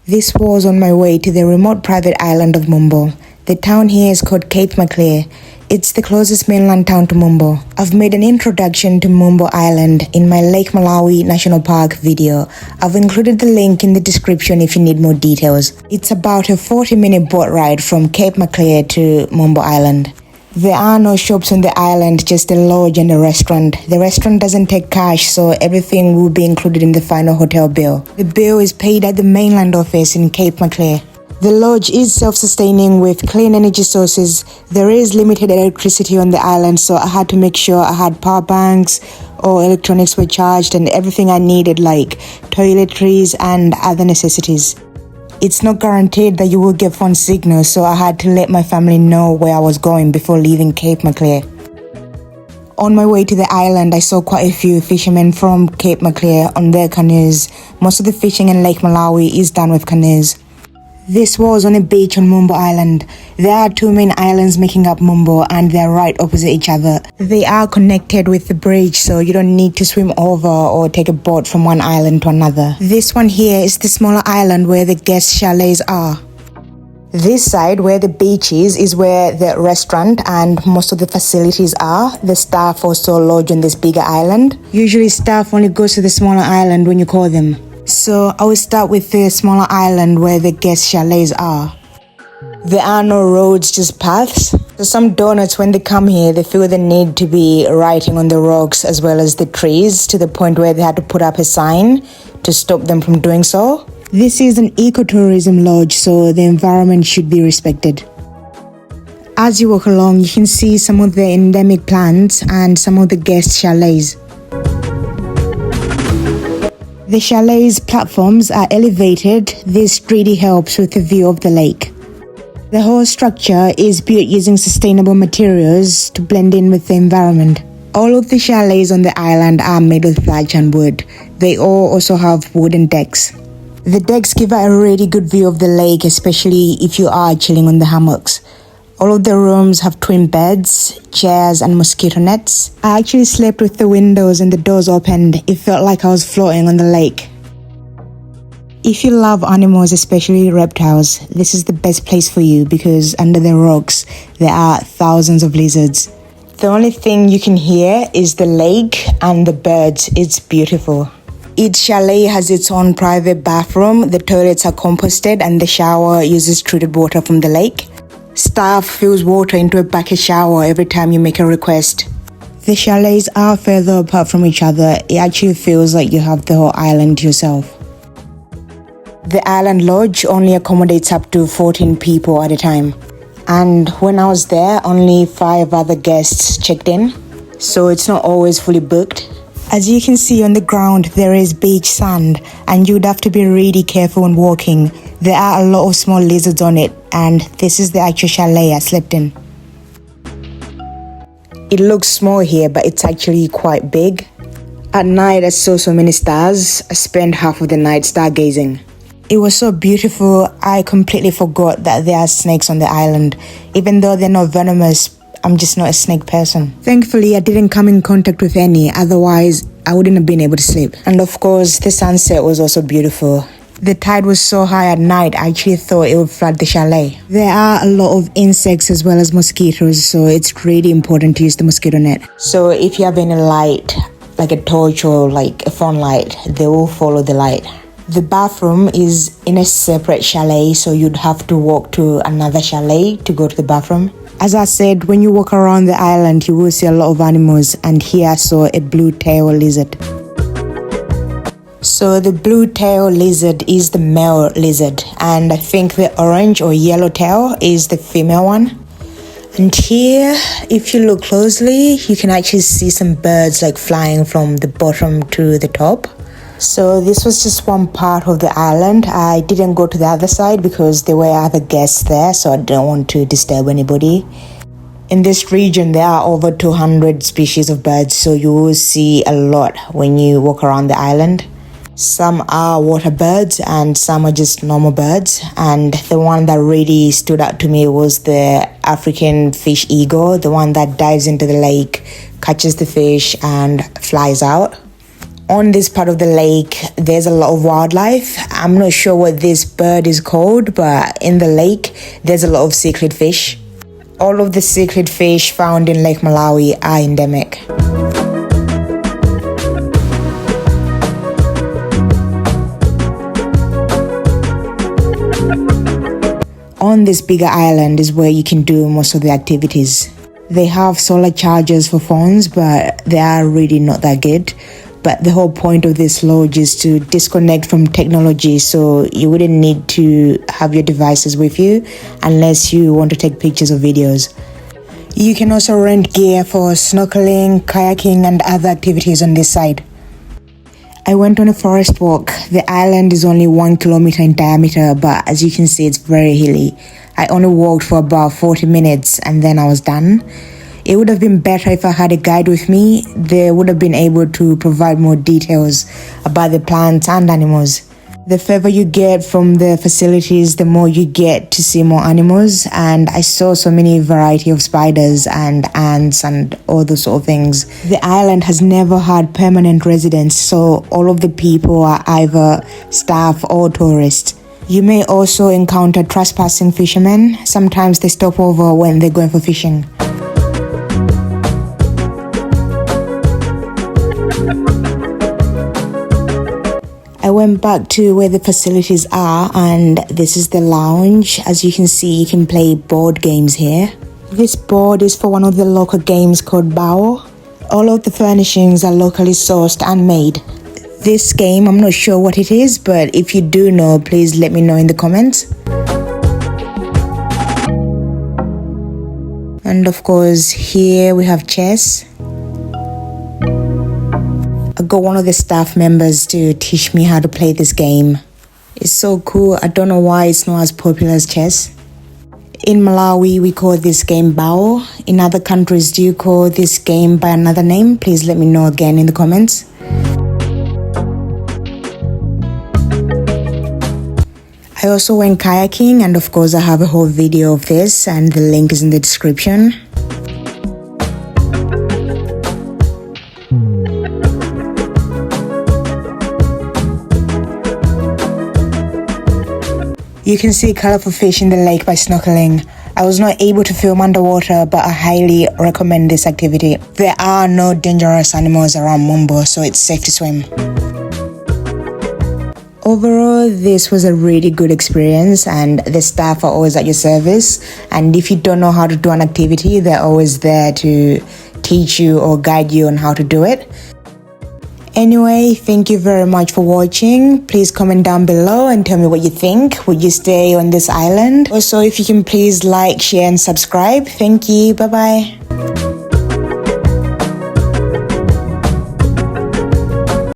This was on my way to the remote private island of Mumbo. The town here is called Cape Maclear. It's the closest mainland town to Mumbo. I've made an introduction to Mumbo Island in my Lake Malawi National Park video. I've included the link in the description if you need more details. It's about a 40-minute boat ride from Cape Maclear to Mumbo Island. There are no shops on the island, just a lodge and a restaurant. The restaurant doesn't take cash, so everything will be included in the final hotel bill. The bill is paid at the mainland office in Cape Maclear. The lodge is self-sustaining with clean energy sources. There is limited electricity on the island, so I had to make sure I had power banks or electronics were charged and everything I needed like toiletries and other necessities. It's not guaranteed that you will get phone signal, so I had to let my family know where I was going before leaving Cape Maclear. On my way to the island, I saw quite a few fishermen from Cape Maclear on their canoes. Most of the fishing in Lake Malawi is done with canoes. This was on a beach on Mumbo Island. There are two main islands making up Mumbo and they're right opposite each other. They are connected with the bridge, so you don't need to swim over or take a boat from one island to another. This one here is the smaller island where the guest chalets are. This side where the beach is where the restaurant and most of the facilities are. The staff also lodge on this bigger island. Usually staff only goes to the smaller island when you call them. So I will start with the smaller island where the guest chalets are. There are no roads, just paths. So some donuts, when they come here, they feel the need to be writing on the rocks as well as the trees to the point where they had to put up a sign to stop them from doing so. This is an ecotourism lodge, so the environment should be respected. As you walk along, you can see some of the endemic plants and some of the guest chalets. The chalet's platforms are elevated. This really helps with the view of the lake. The whole structure is built using sustainable materials to blend in with the environment. All of the chalets on the island are made with thatch and wood. They all also have wooden decks. The decks give out a really good view of the lake, especially if you are chilling on the hammocks. All of the rooms have twin beds, chairs and mosquito nets. I actually slept with the windows and the doors opened. It felt like I was floating on the lake. If you love animals, especially reptiles, this is the best place for you because under the rocks there are thousands of lizards. The only thing you can hear is the lake and the birds. It's beautiful. Each chalet has its own private bathroom. The toilets are composted and the shower uses treated water from the lake. Staff fills water into a bucket shower every time you make a request. The chalets are further apart from each other. It actually feels like you have the whole island to yourself. The island lodge only accommodates up to 14 people at a time. And when I was there, only 5 other guests checked in. So it's not always fully booked. As you can see on the ground, there is beach sand and you'd have to be really careful when walking. There are a lot of small lizards on it and this is the actual chalet I slept in. It looks small here but it's actually quite big. At night I saw so many stars. I spent half of the night stargazing. It was so beautiful, I completely forgot that there are snakes on the island. Even though they're not venomous, I'm just not a snake person. Thankfully, I didn't come in contact with any, otherwise I wouldn't have been able to sleep. And of course, the sunset was also beautiful. The tide was so high at night, I actually thought it would flood the chalet. There are a lot of insects as well as mosquitoes, so it's really important to use the mosquito net. So if you have any light, like a torch or like a phone light, they will follow the light. The bathroom is in a separate chalet, so you'd have to walk to another chalet to go to the bathroom. As I said, when you walk around the island, you will see a lot of animals, and here I saw a blue-tailed lizard. So the blue-tailed lizard is the male lizard, and I think the orange or yellow tail is the female one. And here, if you look closely, you can actually see some birds like flying from the bottom to the top. So this was just one part of the island. I didn't go to the other side because there were other guests there, so I didn't want to disturb anybody. In this region, there are over 200 species of birds, so you will see a lot when you walk around the island. Some are water birds and some are just normal birds. And the one that really stood out to me was the African fish eagle, the one that dives into the lake, catches the fish and flies out. On this part of the lake, there's a lot of wildlife. I'm not sure what this bird is called, but in the lake, there's a lot of cichlid fish. All of the cichlid fish found in Lake Malawi are endemic. On this bigger island is where you can do most of the activities. They have solar chargers for phones, but they are really not that good. But the whole point of this lodge is to disconnect from technology, so you wouldn't need to have your devices with you unless you want to take pictures or videos. You can also rent gear for snorkeling, kayaking and other activities on this side. I went on a forest walk. The island is only 1 kilometer in diameter, but as you can see, it's very hilly. I only walked for about 40 minutes and then I was done. It would have been better if I had a guide with me. They would have been able to provide more details about the plants and animals. The further you get from the facilities, the more you get to see more animals, and I saw so many variety of spiders and ants and all those sort of things. The island has never had permanent residents, so all of the people are either staff or tourists. You may also encounter trespassing fishermen. Sometimes they stop over when they're going for fishing. I went back to where the facilities are, and this is the lounge. As you can see, you can play board games here. This board is for one of the local games called Bao. All of the furnishings are locally sourced and made. This game, I'm not sure what it is, but if you do know, please let me know in the comments. And of course, here we have chess. I got one of the staff members to teach me how to play this game. It's so cool. I don't know why it's not as popular as chess. In Malawi, we call this game Bao. In other countries, do you call this game by another name? Please let me know again in the comments. I also went kayaking, and of course I have a whole video of this and the link is in the description. You can see colorful fish in the lake by snorkeling. I was not able to film underwater, but I highly recommend this activity. There are no dangerous animals around Mumbo, so it's safe to swim. Overall, this was a really good experience, and the staff are always at your service. And if you don't know how to do an activity, they're always there to teach you or guide you on how to do it. Anyway, thank you very much for watching. Please comment down below and tell me what you think. Would you stay on this island? Also, if you can please like, share and subscribe. Thank you. Bye-bye.